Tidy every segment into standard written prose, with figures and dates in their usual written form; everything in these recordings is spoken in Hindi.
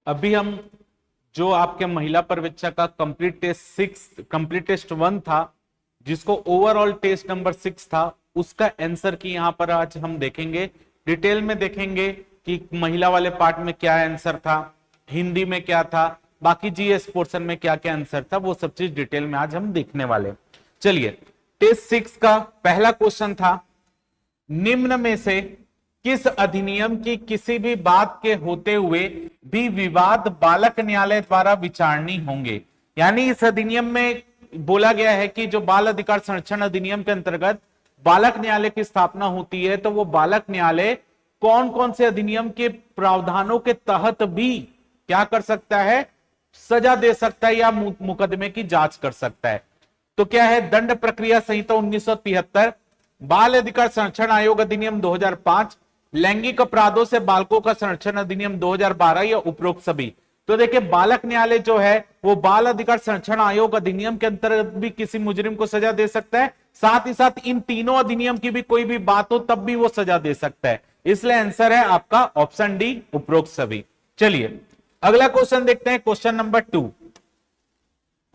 अभी हम जो आपके महिला पर्यवेक्षक का कंप्लीट टेस्ट 1 था, जिसको ओवरऑल टेस्ट नंबर 6 था, उसका आंसर की यहां पर आज हम देखेंगे, डिटेल में देखेंगे कि महिला वाले पार्ट में क्या आंसर था, हिंदी में क्या था, बाकी जीएस पोर्शन में क्या क्या आंसर था, वो सब चीज डिटेल में आज हम देखने वाले। चलिए, टेस्ट 6 का पहला क्वेश्चन था, निम्न में से किस अधिनियम की किसी भी बात के होते हुए भी विवाद बालक न्यायालय द्वारा विचारणीय होंगे। यानी इस अधिनियम में बोला गया है कि जो बाल अधिकार संरक्षण अधिनियम के अंतर्गत बालक न्यायालय की स्थापना होती है, तो वो बालक न्यायालय कौन कौन से अधिनियम के प्रावधानों के तहत भी क्या कर सकता है, सजा दे सकता है या मुकदमे की जांच कर सकता है। तो क्या है, दंड प्रक्रिया संहिता 1973, बाल अधिकार संरक्षण आयोग अधिनियम 2005, लैंगिक अपराधों से बालकों का संरक्षण अधिनियम 2012 या उपरोक्त सभी। तो देखिए, बालक न्यायालय जो है वो बाल अधिकार संरक्षण आयोग अधिनियम के अंतर्गत भी किसी मुजरिम को सजा दे सकता है, साथ ही साथ इन तीनों अधिनियम की भी कोई भी बात हो तब भी वो सजा दे सकता है। इसलिए आंसर है आपका ऑप्शन डी, उपरोक्त सभी। चलिए अगला क्वेश्चन देखते हैं, क्वेश्चन नंबर 2।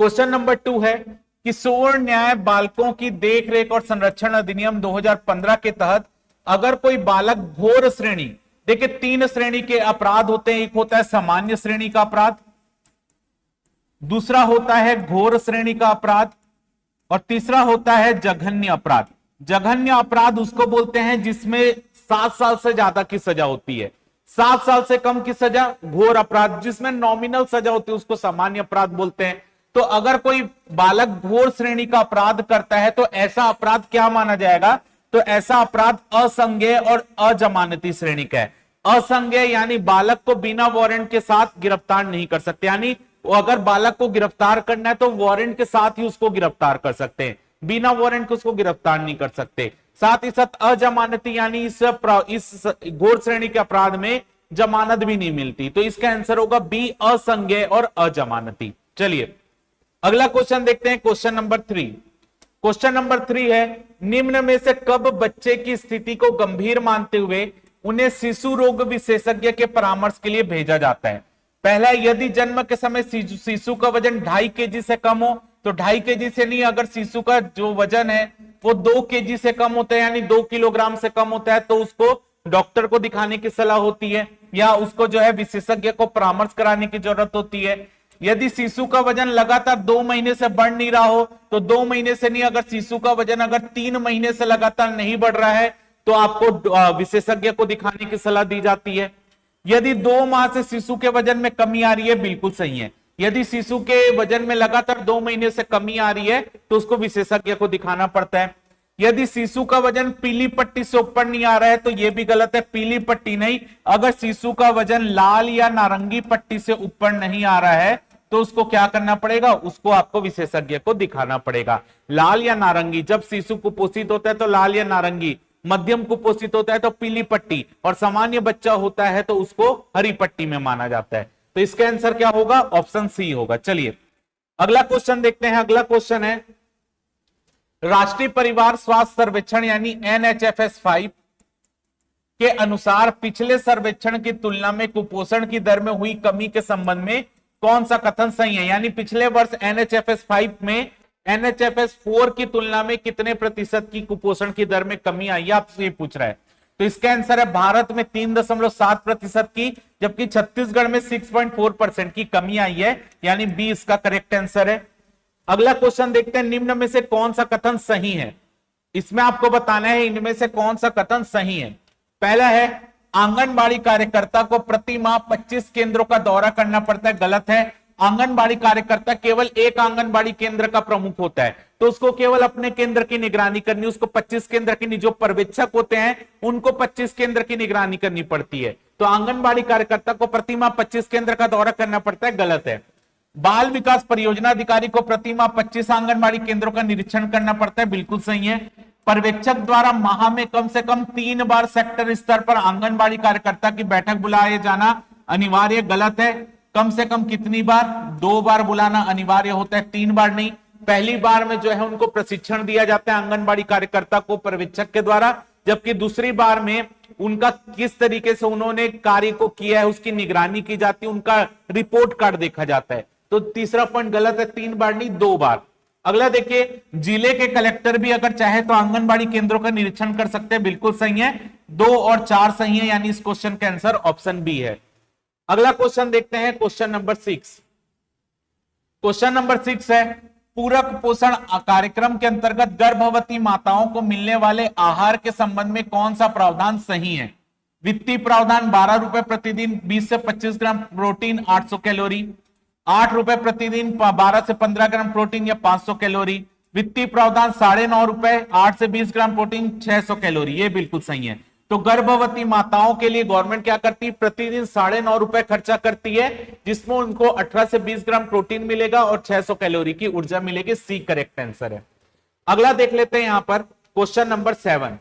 क्वेश्चन नंबर 2 है, किशोर न्याय बालकों की देखरेख और संरक्षण अधिनियम 2015 के तहत अगर कोई बालक घोर श्रेणी, देखिए 3 श्रेणी के अपराध होते हैं, एक होता है सामान्य श्रेणी का अपराध, दूसरा होता है घोर श्रेणी का अपराध, और तीसरा होता है जघन्य अपराध। जघन्य अपराध उसको बोलते हैं जिसमें 7 साल से ज्यादा की सजा होती है, 7 साल से कम की सजा घोर अपराध, जिसमें नॉमिनल सजा होती है उसको सामान्य अपराध बोलते हैं। तो अगर कोई बालक घोर श्रेणी का अपराध करता है तो ऐसा अपराध क्या माना जाएगा, तो ऐसा अपराध असंज्ञेय और अजमानती श्रेणी का है। असंज्ञेय यानी बालक को बिना वारंट के साथ गिरफ्तार नहीं कर सकते, यानी अगर बालक को गिरफ्तार करना है तो वारंट के साथ ही उसको गिरफ्तार कर सकते हैं, बिना वारंट के उसको गिरफ्तार नहीं कर सकते। साथ ही साथ अजमानती यानी इस घोर श्रेणी के अपराध में जमानत भी नहीं मिलती। तो इसका आंसर होगा बी, असंज्ञेय और अजमानती। चलिए अगला क्वेश्चन देखते हैं, क्वेश्चन नंबर 3। क्वेश्चन नंबर 3 है, निम्न में से कब बच्चे की स्थिति को गंभीर मानते हुए उन्हें शिशु रोग विशेषज्ञ के परामर्श के लिए भेजा जाता है। पहला, यदि जन्म के समय शिशु का वजन 2.5 केजी से कम हो, तो 2.5 केजी से नहीं, अगर शिशु का जो वजन है वो 2 केजी से कम होता है, यानी 2 किलोग्राम से कम होता है, तो उसको डॉक्टर को दिखाने की सलाह होती है या उसको जो है विशेषज्ञ को परामर्श कराने की जरूरत होती है। यदि शिशु का वजन लगातार 2 महीने से बढ़ नहीं रहा हो, तो 2 महीने से नहीं, अगर शिशु का वजन अगर 3 महीने से लगातार नहीं बढ़ रहा है तो आपको विशेषज्ञ को दिखाने की सलाह दी जाती है। यदि 2 माह से शिशु के वजन में कमी आ रही है, बिल्कुल सही है, यदि शिशु के वजन में लगातार 2 महीने से कमी आ रही है तो उसको विशेषज्ञ को दिखाना पड़ता है। यदि शिशु का वजन पीली पट्टी से ऊपर नहीं आ रहा है तो यह भी गलत है, पीली पट्टी नहीं, अगर शिशु का वजन लाल या नारंगी पट्टी से ऊपर नहीं आ रहा है तो उसको क्या करना पड़ेगा, उसको आपको विशेषज्ञ को दिखाना पड़ेगा। लाल या नारंगी, जब शिशु कुपोषित होता है तो लाल या नारंगी, मध्यम कुपोषित होता है तो पीली पट्टी, और सामान्य बच्चा होता है तो उसको हरी पट्टी में माना जाता है। तो इसका आंसर क्या होगा, ऑप्शन सी होगा। चलिए अगला क्वेश्चन देखते हैं। अगला क्वेश्चन है, राष्ट्रीय परिवार स्वास्थ्य सर्वेक्षण यानी NHFS 5 के अनुसार पिछले सर्वेक्षण की तुलना में कुपोषण की दर में हुई कमी के संबंध में कौन सा कथन सही है। यानी पिछले वर्ष NHFS 5 में NHFS 4 की तुलना में कितने प्रतिशत की कुपोषण की दर में कमी आई है, आपसे ये पूछ रहा है। तो इसका आंसर है भारत में 3.7% की, जबकि छत्तीसगढ़ में 6.4% की कमी आई है, यानी बी इसका करेक्ट आंसर है। अगला क्वेश्चन देखते हैं, निम्न में से कौन सा कथन सही है। इसमें आपको बताना है इनमें से कौन सा कथन सही है। पहला है, आंगनबाड़ी कार्यकर्ता को प्रति माह 25 केंद्रों का दौरा करना पड़ता है, गलत है। आंगनबाड़ी कार्यकर्ता केवल एक आंगनबाड़ी केंद्र का प्रमुख होता है, तो उसको केवल अपने केंद्र की निगरानी करनी, उसको 25 केंद्र की, जो पर्यवेक्षक होते हैं उनको 25 केंद्र की निगरानी करनी पड़ती है। तो आंगनबाड़ी कार्यकर्ता को प्रति माह 25 केंद्र का दौरा करना पड़ता है, गलत है। बाल विकास परियोजना अधिकारी को प्रति माह 25 आंगनबाड़ी केंद्रों का निरीक्षण करना पड़ता है, बिल्कुल सही है। पर्यवेक्षक द्वारा माह में कम से कम 3 बार सेक्टर स्तर पर आंगनबाड़ी कार्यकर्ता की बैठक बुलाए जाना अनिवार्य, गलत है। कम से कम कितनी बार, 2 बार बुलाना अनिवार्य होता है, 3 बार नहीं। पहली बार में जो है उनको प्रशिक्षण दिया जाता है आंगनबाड़ी कार्यकर्ता को पर्यवेक्षक के द्वारा, जबकि दूसरी बार में उनका किस तरीके से उन्होंने कार्य को किया है उसकी निगरानी की जाती है, उनका रिपोर्ट कार्ड देखा जाता है। तो तीसरा पॉइंट गलत है, 3 बार नहीं 2 बार। अगला देखिए, जिले के कलेक्टर भी अगर चाहे तो आंगनबाड़ी केंद्रों का निरीक्षण कर सकते हैं, बिल्कुल सही है, 2 और 4 सही है, यानी इस क्वेश्चन का आंसर ऑप्शन बी है। अगला क्वेश्चन देखते हैं, क्वेश्चन नंबर 6। क्वेश्चन नंबर 6 है, पूरक पोषण कार्यक्रम के अंतर्गत गर्भवती माताओं को मिलने वाले आहार के संबंध में कौन सा प्रावधान सही है? वित्तीय प्रावधान 12 रुपए प्रतिदिन 20 से 25 ग्राम प्रोटीन 800 कैलोरी, 8 रुपए प्रतिदिन 12 से 15 ग्राम प्रोटीन या 500 कैलोरी, वित्तीय प्रावधान 9.5 रुपए 8 से 20 ग्राम प्रोटीन 600 कैलोरी, ये बिल्कुल सही है। तो गर्भवती माताओं के लिए गवर्नमेंट क्या करती है, प्रतिदिन 9.5 रुपए खर्चा करती है, जिसमें उनको 18 से 20 ग्राम प्रोटीन मिलेगा और 600 कैलोरी की ऊर्जा मिलेगी। सी करेक्ट आंसर है। अगला देख लेते हैं यहां पर क्वेश्चन नंबर 7।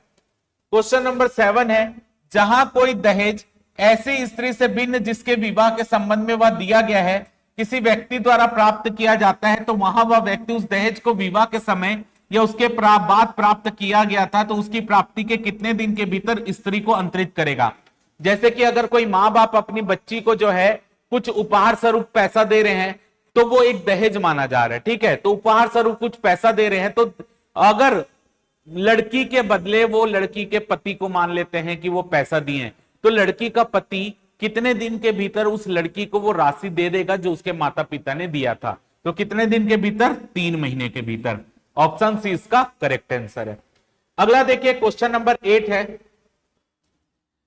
क्वेश्चन नंबर 7 है, जहां कोई दहेज ऐसी स्त्री से भिन्न जिसके विवाह के संबंध में वह दिया गया है किसी व्यक्ति द्वारा प्राप्त किया जाता है, तो वहां वह व्यक्ति उस दहेज को विवाह के समय या उसके बाद प्राप्त किया गया था तो उसकी प्राप्ति के कितने दिन के भीतर स्त्री को अंतरित करेगा। जैसे कि अगर कोई माँ बाप अपनी बच्ची को जो है कुछ उपहार स्वरूप पैसा दे रहे हैं तो वो एक दहेज माना जा रहा है, ठीक है। तो उपहार स्वरूप कुछ पैसा दे रहे हैं, तो अगर लड़की के बदले वो लड़की के पति को मान लेते हैं कि वो पैसा दिए, तो लड़की का पति कितने दिन के भीतर उस लड़की को वो राशि दे देगा जो उसके माता पिता ने दिया था? तो कितने दिन के भीतर? 3 महीने के भीतर। ऑप्शन सी इसका करेक्ट आंसर है। अगला देखिए, क्वेश्चन नंबर 8 है,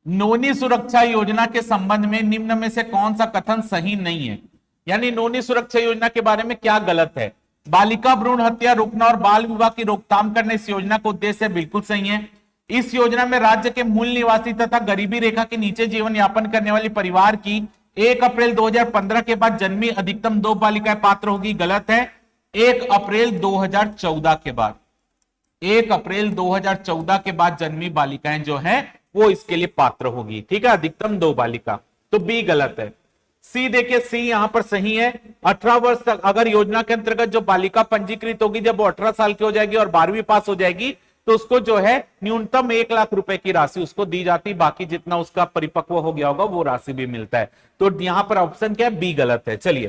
नोनी सुरक्षा योजना के संबंध में निम्न में से कौन सा कथन सही नहीं है? यानी नोनी सुरक्षा योजना के बारे में क्या गलत है? बालिका भ्रूण हत्या रोकना और बाल विवाह की रोकथाम करना इस योजना का उद्देश्य बिल्कुल सही है। इस योजना में राज्य के मूल निवासी तथा गरीबी रेखा के नीचे जीवन यापन करने वाली परिवार की 1 अप्रैल 2015 के बाद जन्मी अधिकतम 2 बालिकाएं पात्र होगी, गलत है। 1 अप्रैल 2014 के बाद, 1 अप्रैल 2014 के बाद जन्मी बालिकाएं जो हैं वो इसके लिए पात्र होगी, ठीक है, अधिकतम 2 बालिका। तो बी गलत है। सी देखिए, सी यहां पर सही है। 18 वर्ष तक अगर योजना के अंतर्गत जो बालिका पंजीकृत होगी, जब वो 18 साल की हो जाएगी और 12वीं पास हो जाएगी तो उसको जो है न्यूनतम 1 लाख रुपए की राशि उसको दी जाती, बाकी जितना उसका परिपक्व हो गया होगा वो राशि भी मिलता है। तो यहां पर ऑप्शन क्या है? बी गलत है। चलिए,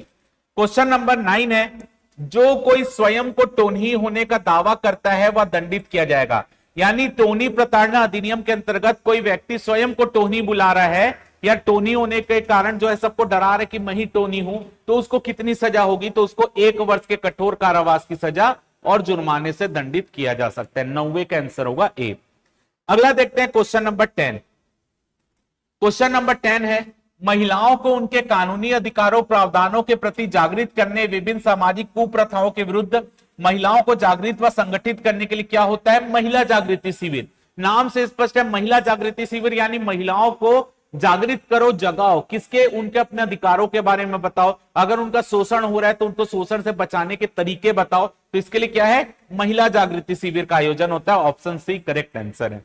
क्वेश्चन नंबर 9 है, जो कोई स्वयं को टोनी होने का दावा करता है वह दंडित किया जाएगा। यानी टोनी प्रताड़ना अधिनियम के अंतर्गत कोई व्यक्ति स्वयं को टोनी बुला रहा है या टोनी होने के कारण जो है सबको डरा रहा है कि मैं ही टोनी हूं, तो उसको कितनी सजा होगी? तो उसको 1 वर्ष के कठोर कारावास की सजा और जुर्माने से दंडित किया जा सकता है। 90 का आंसर होगा ए। अगला देखते हैं क्वेश्चन नंबर 10। क्वेश्चन नंबर 10 है, महिलाओं को उनके कानूनी अधिकारों प्रावधानों के प्रति जागृत करने, विभिन्न सामाजिक कुप्रथाओं के विरुद्ध महिलाओं को जागृत व संगठित करने के लिए क्या होता है? महिला जागृति शिविर। नाम से स्पष्ट है, महिला जागृति शिविर यानी महिलाओं को जागृत करो, जगाओ, किसके? उनके अपने अधिकारों के बारे में बताओ। अगर उनका शोषण हो रहा है तो उनको शोषण से बचाने के तरीके बताओ। तो इसके लिए क्या है? महिला जागृति शिविर का आयोजन होता है। ऑप्शन सी करेक्ट आंसर है।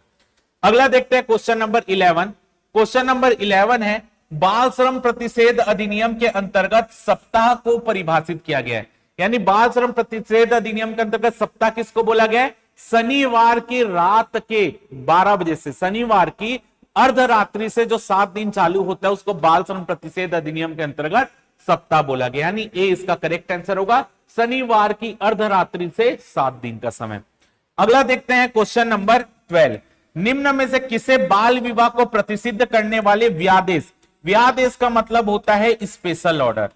अगला देखते हैं क्वेश्चन नंबर 11। क्वेश्चन नंबर 11 है, बाल श्रम प्रतिषेध अधिनियम के अंतर्गत सप्ताह को परिभाषित किया गया है। यानी बाल श्रम प्रतिषेध अधिनियम के अंतर्गत सप्ताह किसको बोला गया है? शनिवार की रात के 12 बजे से, शनिवार की अर्धरात्रि से जो 7 दिन चालू होता है उसको बाल श्रम प्रतिषेध अधिनियम के अंतर्गत सप्ताह बोला गया। यानी ए इसका करेक्ट आंसर होगा, शनिवार की अर्धरात्रि से 7 दिन का समय। अगला देखते हैं क्वेश्चन नंबर 12। निम्न में से किसे बाल विवाह को प्रतिषिद्ध करने वाले व्यादेश, व्यादेश का मतलब होता है स्पेशल ऑर्डर,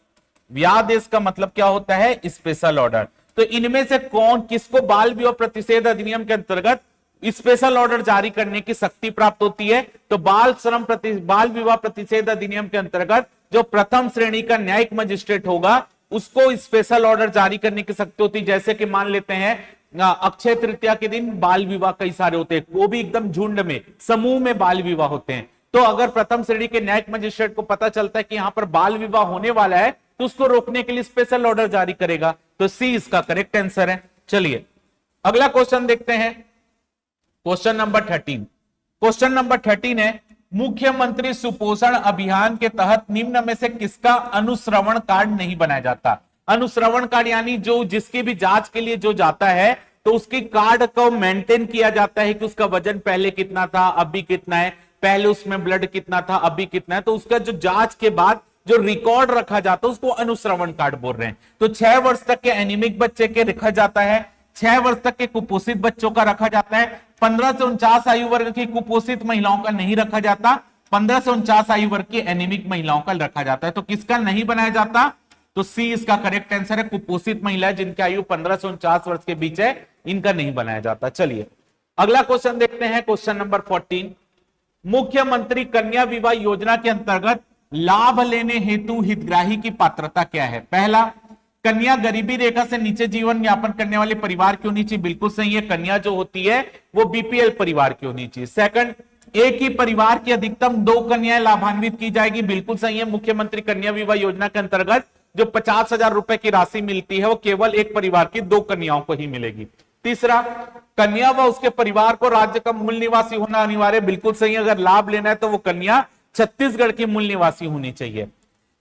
व्यादेश का मतलब क्या होता है? Special order. तो इनमें से कौन किसको बाल विवाह प्रतिषेध अधिनियम के अंतर्गत स्पेशल ऑर्डर जारी करने की शक्ति प्राप्त होती है? तो बाल विवाह प्रतिषेध अधिनियम के अंतर्गत जो प्रथम श्रेणी का न्यायिक मजिस्ट्रेट होगा उसको स्पेशल ऑर्डर जारी करने की शक्ति होती है। जैसे कि मान लेते हैं अक्षय तृतीया के दिन बाल विवाह कई सारे होते हैं, वो भी एकदम झुंड में, समूह में बाल विवाह होते हैं। तो अगर प्रथम श्रेणी के न्यायिक मजिस्ट्रेट को पता चलता है कि यहां पर बाल विवाह होने वाला है तो उसको रोकने के लिए स्पेशल ऑर्डर जारी करेगा। तो सी इसका करेक्ट आंसर है। चलिए अगला क्वेश्चन देखते हैं, क्वेश्चन नंबर 13। क्वेश्चन नंबर 13 है, मुख्यमंत्री सुपोषण अभियान के तहत निम्न में से किसका अनुश्रवण कार्ड नहीं बनाया जाता? अनुश्रवण कार्ड यानी जो जिसकी भी जांच के लिए जो जाता है तो उसकी कार्ड को मेंटेन किया जाता है कि उसका वजन पहले कितना था, अभी कितना है, पहले उसमें ब्लड कितना था, अभी कितना है, तो उसका जो जांच के बाद जो रिकॉर्ड रखा जाता है उसको अनुश्रवण कार्ड बोल रहे हैं। तो 6 वर्ष तक के एनीमिक बच्चे के रखा जाता है, 6 वर्ष तक के कुपोषित बच्चों का रखा जाता है। 15 से 49 आयु वर्ग की कुपोषित महिलाओं का नहीं रखा जाता, 15 से 49 आयु वर्ग की एनीमिक महिलाओं का रखा जाता है। तो किसका नहीं बनाया जाता? तो सी इसका करेक्ट आंसर है। कुपोषित महिलाएं जिनकी आयु 15 से 49 वर्ष के बीच है, इनका नहीं बनाया जाता। चलिए अगला क्वेश्चन देखते हैं, क्वेश्चन नंबर 14। मुख्यमंत्री कन्या विवाह योजना के अंतर्गत लाभ लेने हेतु हितग्राही की पात्रता क्या है? पहला, कन्या गरीबी रेखा से नीचे जीवन यापन करने वाले परिवार की होनी चाहिए, बिल्कुल सही है। कन्या जो होती है वो बीपीएल परिवार की होनी चाहिए। सेकंड, एक ही परिवार की अधिकतम 2 कन्याएं लाभान्वित की जाएगी, बिल्कुल सही है। मुख्यमंत्री कन्या विवाह योजना के अंतर्गत जो 50,000 रुपए की राशि मिलती है वो केवल एक परिवार की 2 कन्याओं को ही मिलेगी। तीसरा, कन्या व उसके परिवार को राज्य का मूल निवासी होना अनिवार्य, बिल्कुल सही। अगर लाभ लेना है तो वो कन्या छत्तीसगढ़ की मूल निवासी होनी चाहिए।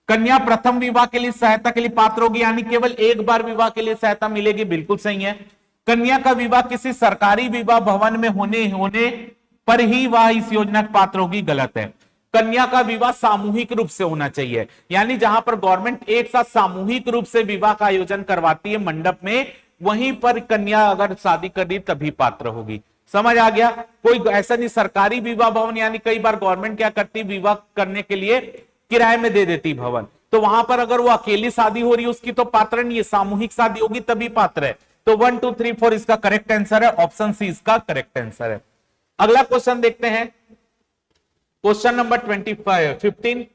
कन्या प्रथम विवाह के लिए सहायता के लिए पात्र होगी, यानी केवल एक बार विवाह के लिए सहायता मिलेगी, बिल्कुल सही है। कन्या का विवाह किसी सरकारी विवाह भवन में होने पर ही वह इस योजना का पात्र होगी, गलत है। कन्या का विवाह सामूहिक रूप से होना चाहिए, यानी जहां पर गवर्नमेंट एक साथ सामूहिक रूप से विवाह का आयोजन करवाती है मंडप में, वहीं पर कन्या अगर शादी कर दी तभी पात्र होगी। समझ आ गया? कोई ऐसा नहीं सरकारी विवाह भवन, यानी कई बार गवर्नमेंट क्या करती है, विवाह करने के लिए किराए में दे देती भवन, तो वहां पर अगर वो अकेली शादी हो रही है उसकी तो पात्र नहीं है, सामूहिक शादी होगी तभी पात्र है। तो 1 2 3 4 इसका करेक्ट आंसर है, ऑप्शन सी इसका करेक्ट आंसर है। अगला क्वेश्चन देखते हैं, क्वेश्चन नंबर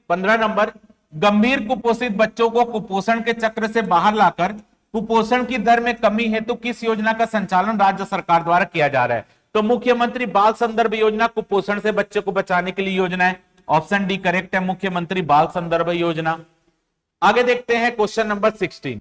15 नंबर। गंभीर कुपोषित बच्चों को कुपोषण के चक्र से बाहर लाकर कुपोषण की दर में कमी हेतु किस योजना का संचालन राज्य सरकार द्वारा किया जा रहा है? तो मुख्यमंत्री बाल संदर्भ योजना कुपोषण से बच्चे को बचाने के लिए योजना है, ऑप्शन डी करेक्ट है, मुख्यमंत्री बाल संदर्भ योजना। आगे देखते हैं क्वेश्चन नंबर 16।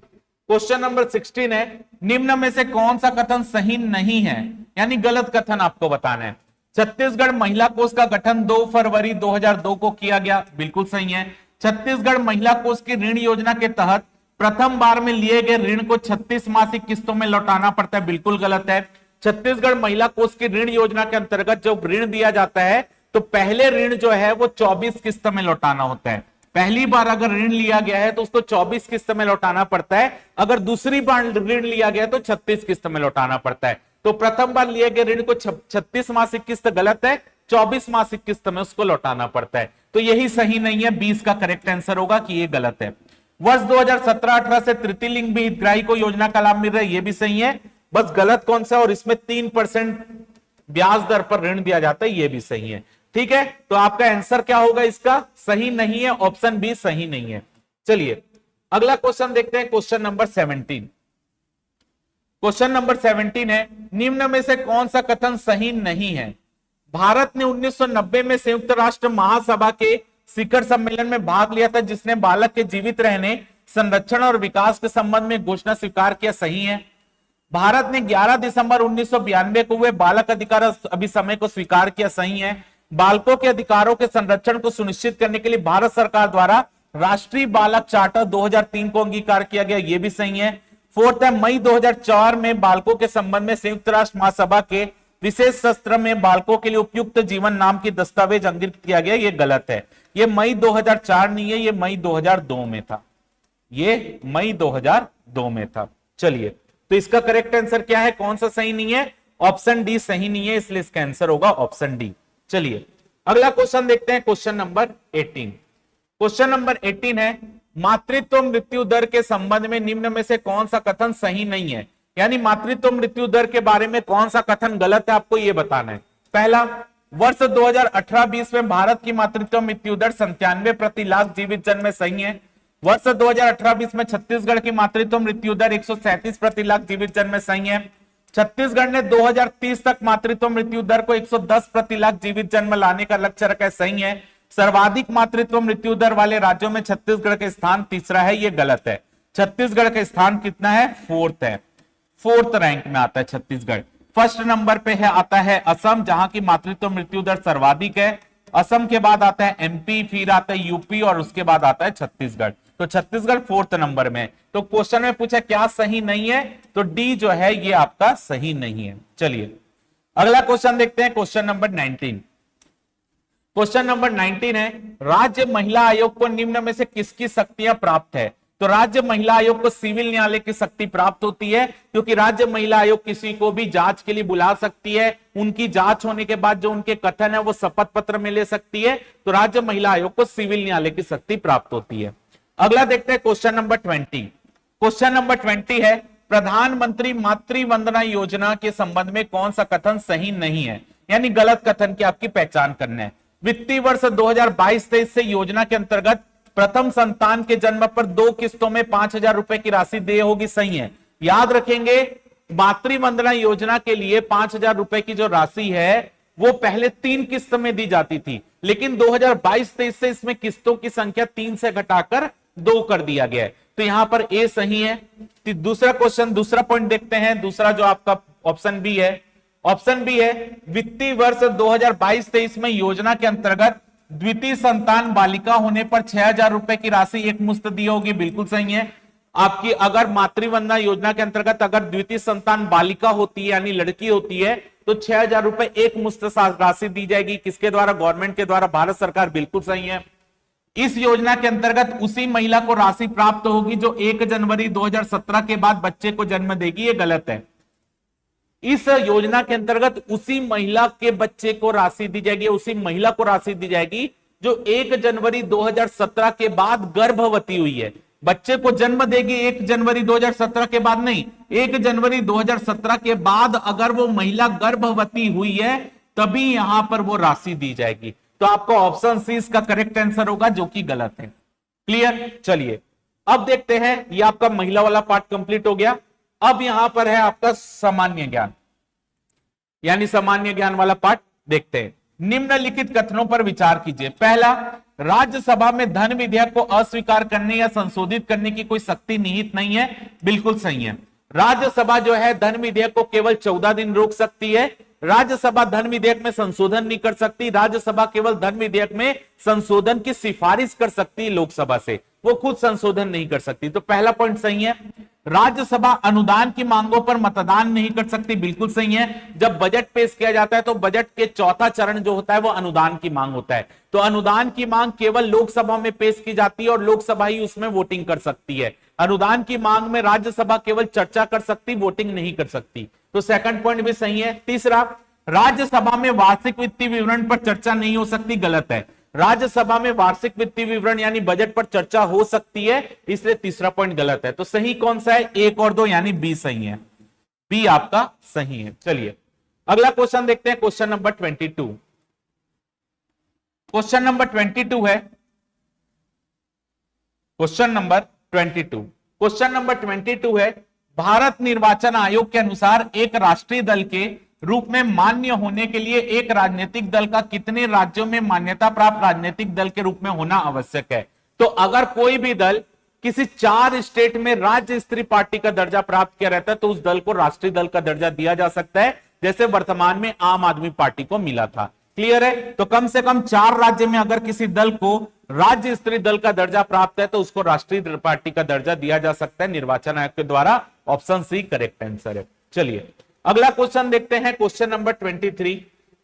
क्वेश्चन नंबर 16 है, निम्न में से कौन सा कथन सही नहीं है, यानी गलत कथन आपको बताना है। छत्तीसगढ़ महिला कोष का गठन 2 फरवरी 2002 को किया गया, बिल्कुल सही है। छत्तीसगढ़ महिला कोष की ऋण योजना के तहत प्रथम बार में लिए गए ऋण को 36 मासिक किस्तों में लौटाना पड़ता है, बिल्कुल गलत है। छत्तीसगढ़ महिला कोष की ऋण योजना के अंतर्गत जब ऋण दिया जाता है तो पहले ऋण जो है वो 24 किस्त में लौटाना होता है। पहली बार अगर ऋण लिया गया है तो उसको 24 किस्त में लौटाना पड़ता है, अगर दूसरी बार ऋण लिया गया तो 36 किस्त में लौटाना पड़ता है। तो प्रथम बार लिए गए ऋण को 36 मासिक किस्त गलत है, 24 मासिक किस्त में उसको लौटाना पड़ता है। तो यही सही नहीं है, 20 का करेक्ट आंसर होगा कि ये गलत है। वर्ष 2017-18 से तृतीय लिंग भी हितग्राही को योजना का लाभ मिल रहा है, ये भी सही है। बस गलत कौन सा, और इसमें 3% ब्याज दर पर ऋण दिया जाता है, ये भी सही है। ठीक है, तो आपका आंसर क्या होगा? इसका सही नहीं है, ऑप्शन बी सही नहीं है। चलिए अगला क्वेश्चन देखते हैं, क्वेश्चन नंबर 17। क्वेश्चन नंबर 17 है, निम्न में से कौन सा कथन सही नहीं है? भारत ने 1990 में संयुक्त राष्ट्र महासभा के शिखर सम्मेलन में भाग लिया था जिसने बालक के जीवित रहने, संरक्षण और विकास के संबंध में घोषणा स्वीकार किया, सही है। भारत ने 11 दिसंबर 1992 को हुए बालक अधिकार अभिसमय को स्वीकार किया, सही है। बालकों के अधिकारों के संरक्षण को सुनिश्चित करने के लिए भारत सरकार द्वारा राष्ट्रीय बालक चार्टर 2003 को अंगीकार किया गया, यह भी सही है। फोर्थ है, मई 2004 में बालकों के संबंध में संयुक्त राष्ट्र महासभा के विशेष सत्र में बालकों के लिए उपयुक्त जीवन नाम की दस्तावेज अंकित किया गया, ये गलत है। ये मई 2004 नहीं है, ये मई 2002 में था, ये मई 2002 में था। चलिए तो इसका करेक्ट आंसर क्या है, कौन सा सही नहीं है? ऑप्शन डी सही नहीं है, इसलिए इसका आंसर होगा ऑप्शन डी। चलिए अगला क्वेश्चन देखते हैं, क्वेश्चन नंबर 18। क्वेश्चन नंबर 18 है, मातृत्व मृत्यु दर के संबंध में निम्न में से कौन सा कथन सही नहीं है, यानी मातृत्व मृत्यु दर के बारे में कौन सा कथन गलत है, आपको यह बताना है। पहला, वर्ष 2018-20 में भारत की मातृत्व मृत्यु दर 97 प्रति लाख जीवित जन्म में, सही है। वर्ष 2018-20 में छत्तीसगढ़ की मातृत्व मृत्यु दर 137 प्रति लाख जीवित जन्म में, सही है। छत्तीसगढ़ ने 2030 तक मातृत्व मृत्यु दर को 110 प्रति लाख जीवित जन्म लाने का लक्ष्य रखा है, सही है। सर्वाधिक मातृत्व मृत्यु दर वाले राज्यों में छत्तीसगढ़ का स्थान तीसरा है, यह गलत है। छत्तीसगढ़ का स्थान कितना है? 4th है, 4th रैंक में आता है छत्तीसगढ़। फर्स्ट नंबर पे है आता है असम, जहां की मातृत्व मृत्यु दर सर्वाधिक है। असम के बाद आता है एमपी, फिर आता है यूपी और उसके बाद आता है छत्तीसगढ़। तो छत्तीसगढ़ 4th नंबर में। तो क्वेश्चन में पूछा क्या सही नहीं है, तो डी जो है ये आपका सही नहीं है। चलिए अगला क्वेश्चन देखते हैं, क्वेश्चन नंबर 19। क्वेश्चन नंबर 19 है, राज्य महिला आयोग को निम्न में से किसकी शक्तियां प्राप्त है? तो राज्य महिला आयोग को सिविल न्यायालय की शक्ति प्राप्त होती है, क्योंकि राज्य महिला आयोग किसी को भी जांच के लिए बुला सकती है, उनकी जांच होने के बाद जो उनके कथन है वो शपथ पत्र में ले सकती है, तो राज्य महिला आयोग को सिविल न्यायालय की शक्ति प्राप्त होती है। अगला देखते हैं क्वेश्चन नंबर 20। क्वेश्चन नंबर 20 है, प्रधानमंत्री मातृ वंदना योजना के संबंध में कौन सा कथन सही नहीं है, यानी गलत कथन की आपकी पहचान करना है। वित्तीय वर्ष 2022-23 से योजना के अंतर्गत प्रथम संतान के जन्म पर 2 किस्तों में 5,000 रुपए की राशि देय होगी, सही है। याद रखेंगे, मातृ वंदना योजना के लिए 5,000 रुपए की जो राशि है वो पहले 3 किस्त में दी जाती थी, लेकिन 2022-23 से इसमें किस्तों की संख्या 3 से घटाकर 2 कर दिया गया है, तो यहां पर ए सही है। दूसरा क्वेश्चन, दूसरा पॉइंट देखते हैं, दूसरा जो आपका ऑप्शन बी है, ऑप्शन बी है, वित्तीय वर्ष 2022-23 में योजना के अंतर्गत द्वितीय संतान बालिका होने पर 6,000 रुपए की राशि एक मुश्त दी होगी, बिल्कुल सही है। आपकी अगर मातृवंदना योजना के अंतर्गत अगर द्वितीय संतान बालिका होती है यानी लड़की होती है तो 6,000 रुपए एक मुश्त राशि दी जाएगी, किसके द्वारा? गवर्नमेंट के द्वारा, भारत सरकार, बिल्कुल सही है। इस योजना के अंतर्गत उसी महिला को राशि प्राप्त होगी जो 1 जनवरी 2017 के बाद बच्चे को जन्म देगी, ये गलत है। इस योजना के अंतर्गत उसी महिला के बच्चे को राशि दी जाएगी, उसी महिला को राशि दी जाएगी जो 1 जनवरी 2017 के बाद गर्भवती हुई है। बच्चे को जन्म देगी 1 जनवरी 2017 के बाद नहीं, 1 जनवरी 2017 के बाद अगर वो महिला गर्भवती हुई है तभी यहां पर वो राशि दी जाएगी। तो आपका ऑप्शन सी इसका करेक्ट आंसर होगा, जो कि गलत है। क्लियर? चलिए अब देखते हैं, ये आपका महिला वाला पार्ट कंप्लीट हो गया। अब यहां पर है आपका सामान्य ज्ञान, यानी सामान्य ज्ञान वाला पार्ट देखते हैं। निम्नलिखित कथनों पर विचार कीजिए। पहला, राज्यसभा में धन विधेयक को अस्वीकार करने या संशोधित करने की कोई शक्ति निहित नहीं है, बिल्कुल सही है। राज्यसभा जो है धन विधेयक को केवल 14 दिन रोक सकती है, राज्यसभा धन विधेयक में संशोधन नहीं कर सकती, राज्यसभा केवल धन विधेयक में संशोधन की सिफारिश कर सकती है लोकसभा से, वो खुद संशोधन नहीं कर सकती। तो पहला पॉइंट सही है। राज्यसभा अनुदान की मांगों पर मतदान नहीं कर सकती, बिल्कुल सही है। जब बजट पेश किया जाता है तो बजट के चौथा चरण जो होता है वो अनुदान की मांग होता है, तो अनुदान की मांग केवल लोकसभा में पेश की जाती है और लोकसभा ही उसमें वोटिंग कर सकती है। अनुदान की मांग में राज्यसभा केवल चर्चा कर सकती, वोटिंग नहीं कर सकती, तो सेकंड पॉइंट भी सही है। तीसरा, राज्यसभा में वार्षिक वित्तीय विवरण पर चर्चा नहीं हो सकती, गलत है। राज्यसभा में वार्षिक वित्तीय विवरण यानी बजट पर चर्चा हो सकती है, इसलिए तीसरा पॉइंट गलत है। तो सही कौन सा है? 1 और 2 यानी बी सही है, बी आपका सही है। चलिए अगला क्वेश्चन देखते हैं, क्वेश्चन नंबर 22। क्वेश्चन नंबर 22 है, क्वेश्चन नंबर 22। क्वेश्चन नंबर 22 है, भारत निर्वाचन आयोग के अनुसार एक राष्ट्रीय दल के रूप में मान्य होने के लिए एक राजनीतिक दल का कितने राज्यों में मान्यता प्राप्त राजनीतिक दल के रूप में होना आवश्यक है? तो अगर कोई भी दल किसी 4 स्टेट में राज्य स्तरीय पार्टी का दर्जा प्राप्त किया रहता है तो उस दल को राष्ट्रीय दल का दर्जा दिया जा सकता है, जैसे वर्तमान में आम आदमी पार्टी को मिला था। क्लियर है? तो कम से कम 4 राज्य में अगर किसी दल को राज्य स्तरीय दल का दर्जा प्राप्त है तो उसको राष्ट्रीय पार्टी का दर्जा दिया जा सकता है निर्वाचन आयोग के द्वारा। ऑप्शन सी करेक्ट आंसर है। चलिए अगला क्वेश्चन देखते हैं, क्वेश्चन नंबर 23।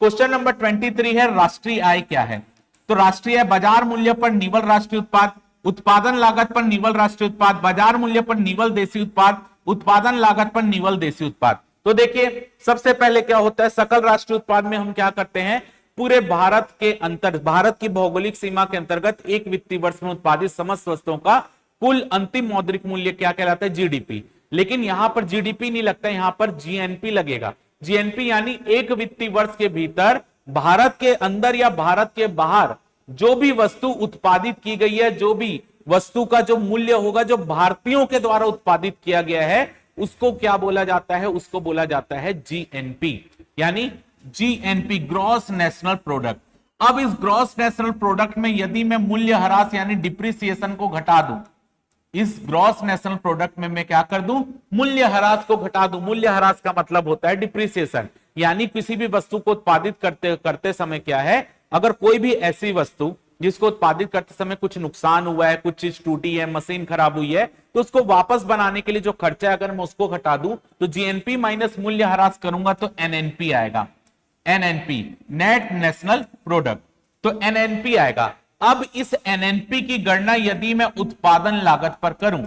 क्वेश्चन नंबर 23 है, राष्ट्रीय आय क्या है? तो राष्ट्रीय आय बाजार मूल्य पर निवल राष्ट्रीय उत्पाद, उत्पादन लागत पर निवल राष्ट्रीय उत्पाद, बाजार मूल्य पर निवल देशी उत्पाद, उत्पादन लागत पर निवल देशी उत्पाद। तो देखिए सबसे पहले क्या होता है, सकल राष्ट्रीय उत्पाद में हम क्या करते हैं, पूरे भारत के अंतर भारत की भौगोलिक सीमा के अंतर्गत एक वित्तीय वर्ष में उत्पादित समस्त वस्तुओं का कुल अंतिम मौद्रिक मूल्य क्या कहलाता है? जीडीपी। लेकिन यहां पर जीडीपी नहीं लगता, यहां पर जीएनपी लगेगा। जीएनपी यानी एक वित्तीय वर्ष के भीतर भारत के अंदर या भारत के बाहर जो भी वस्तु उत्पादित की गई है, जो भी वस्तु का जो मूल्य होगा जो भारतीयों के द्वारा उत्पादित किया गया है, उसको क्या बोला जाता है? उसको बोला जाता है जीएनपी, यानी जीएनपी ग्रॉस नेशनल प्रोडक्ट। अब इस ग्रॉस नेशनल प्रोडक्ट में यदि मैं मूल्य ह्रास यानी डिप्रिसिएशन को घटा दूं, इस ग्रॉस नेशनल प्रोडक्ट में मैं क्या कर दूं? मूल्य ह्रास को घटा दूं। मूल्य ह्रास का मतलब होता है डिप्रिसिएशन, यानी किसी भी वस्तु को उत्पादित करते समय क्या है, अगर कोई भी ऐसी वस्तु जिसको उत्पादित करते समय कुछ नुकसान हुआ है, कुछ चीज टूटी है, मशीन खराब हुई है, तो उसको वापस बनाने के लिए जो खर्चा है अगर मैं उसको घटा दूं तो जीएनपी माइनस मूल्य ह्रास करूंगा तो एनएनपी आएगा। NNP net national product. तो एनएनपी आएगा। अब इस एनएनपी की गणना यदि मैं उत्पादन लागत पर करूं,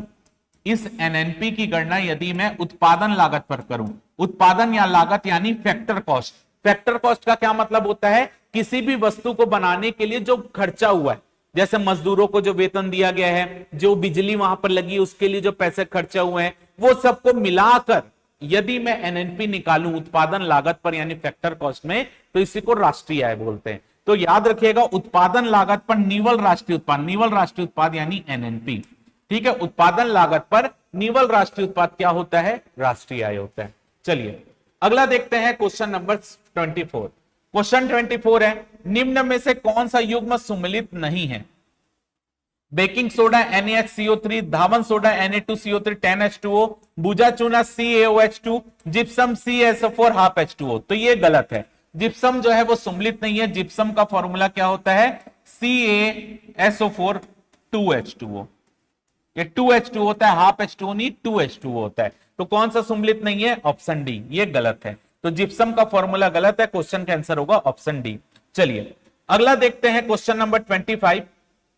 इस एनएनपी की गणना यदि मैं उत्पादन लागत पर करूं, उत्पादन या लागत यानी फैक्टर कॉस्ट। फैक्टर कॉस्ट का क्या मतलब होता है? किसी भी वस्तु को बनाने के लिए जो खर्चा हुआ है, जैसे मजदूरों को जो वेतन दिया गया है, जो बिजली वहां पर लगी उसके लिए जो पैसे खर्चे हुए हैं, वो सबको मिलाकर यदि मैं एनएनपी निकालूं उत्पादन लागत पर यानी फैक्टर कॉस्ट में, तो इसी को राष्ट्रीय आय बोलते हैं। तो याद रखिएगा, उत्पादन लागत पर निवल राष्ट्रीय उत्पाद यानी एनएनपी। ठीक है, उत्पादन लागत पर निवल राष्ट्रीय उत्पाद क्या होता है? राष्ट्रीय आय होता है। चलिए अगला देखते हैं क्वेश्चन नंबर 24। क्वेश्चन 24 है, निम्न में से कौन सा युग्म सुमेलित नहीं है? बेकिंग सोडा NaHCO3, धावन सोडा Na2CO3 10H2O, भुजा चूना CaOH2, gypsum CaSO4 half H2O। तो ये गलत है, जिप्सम जो है वो सुमेलित नहीं है। जिप्सम का फॉर्मूला क्या होता है? CaSO4 2H2O। ये 2H2 होता है, हाफ H2O नहीं 2H2O होता है। तो कौन सा सुमेलित नहीं है? ऑप्शन डी, ये गलत है। तो जिप्सम का फॉर्मूला गलत है, क्वेश्चन का आंसर होगा ऑप्शन डी। चलिए अगला देखते हैं क्वेश्चन नंबर 25।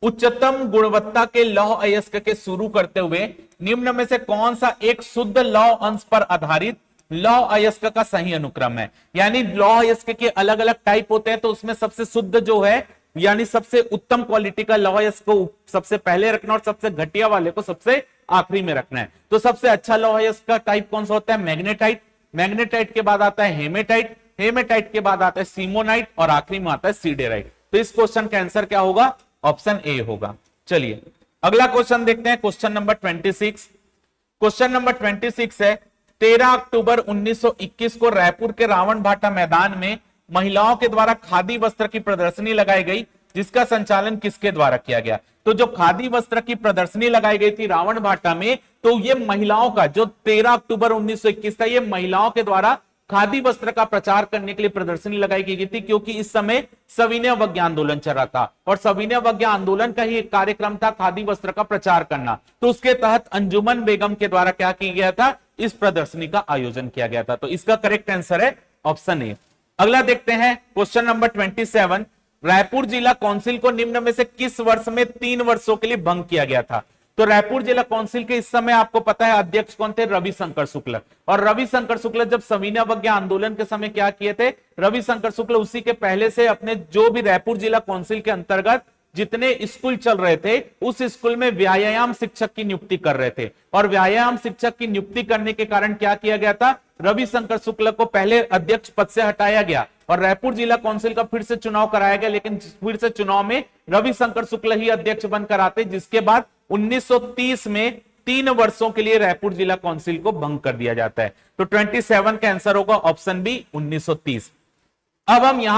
उच्चतम गुणवत्ता के लौह अयस्क के शुरू करते हुए निम्न में से कौन सा एक शुद्ध लौह अंश पर आधारित लौह अयस्क का सही अनुक्रम है? यानी लौह अयस्क के अलग अलग टाइप होते हैं, तो उसमें सबसे शुद्ध जो है यानी सबसे उत्तम क्वालिटी का लौह अयस्क को सबसे पहले रखना और सबसे घटिया वाले को सबसे आखिरी में रखना है। तो सबसे अच्छा लौह अयस्क का टाइप कौन सा होता है? मैग्नेटाइट। मैग्नेटाइट के बाद आता है हेमेटाइट, हेमेटाइट के बाद आता है सीमोनाइट और आखिरी में आता है सीडेराइट। तो इस क्वेश्चन का आंसर क्या होगा? ऑप्शन ए होगा। चलिए अगला क्वेश्चन देखते हैं, क्वेश्चन नंबर 26। क्वेश्चन नंबर 26 है, 13 अक्टूबर 1921 को रायपुर के रावण भाटा मैदान में महिलाओं के द्वारा खादी वस्त्र की प्रदर्शनी लगाई गई, जिसका संचालन किसके द्वारा किया गया? तो जो खादी वस्त्र की प्रदर्शनी लगाई गई थी रावण भाटा में, तो ये महिलाओं का जो 13 अक्टूबर 1921 था, ये महिलाओं के द्वारा खादी वस्त्र का प्रचार करने के लिए प्रदर्शनी लगाई गई थी, क्योंकि इस समय सविनय अवज्ञा आंदोलन चल रहा था और सविनय अवज्ञा आंदोलन का ही एक कार्यक्रम था खादी वस्त्र का प्रचार करना। तो उसके तहत अंजुमन बेगम के द्वारा क्या किया गया था? इस प्रदर्शनी का आयोजन किया गया था। तो इसका करेक्ट आंसर है ऑप्शन ए। अगला देखते हैं क्वेश्चन नंबर 27। रायपुर जिला काउंसिल को निम्न में से किस वर्ष में 3 वर्षों के लिए भंग किया गया था? तो रायपुर जिला काउंसिल के इस समय आपको पता है अध्यक्ष कौन थे? रविशंकर शुक्ल। और रविशंकर शुक्ल जब सविनय अवज्ञा आंदोलन के समय क्या किए थे? रविशंकर शुक्ल उसी के पहले से अपने जो भी रायपुर जिला काउंसिल के अंतर्गत जितने स्कूल चल रहे थे, उस स्कूल में व्यायाम शिक्षक की नियुक्ति कर रहे थे। और व्यायाम शिक्षक की नियुक्ति करने के कारण क्या किया गया था? रविशंकर शुक्ल को पहले अध्यक्ष पद से हटाया गया और रायपुर जिला काउंसिल का फिर से चुनाव कराया गया, लेकिन फिर से चुनाव में रविशंकर शुक्ल ही अध्यक्ष बनकर आते, जिसके बाद 1930 में 3 वर्षों के लिए रायपुर जिला काउंसिल को भंग कर दिया जाता है। तो 27 का आंसर होगा ऑप्शन बी 1930। अब हम यहां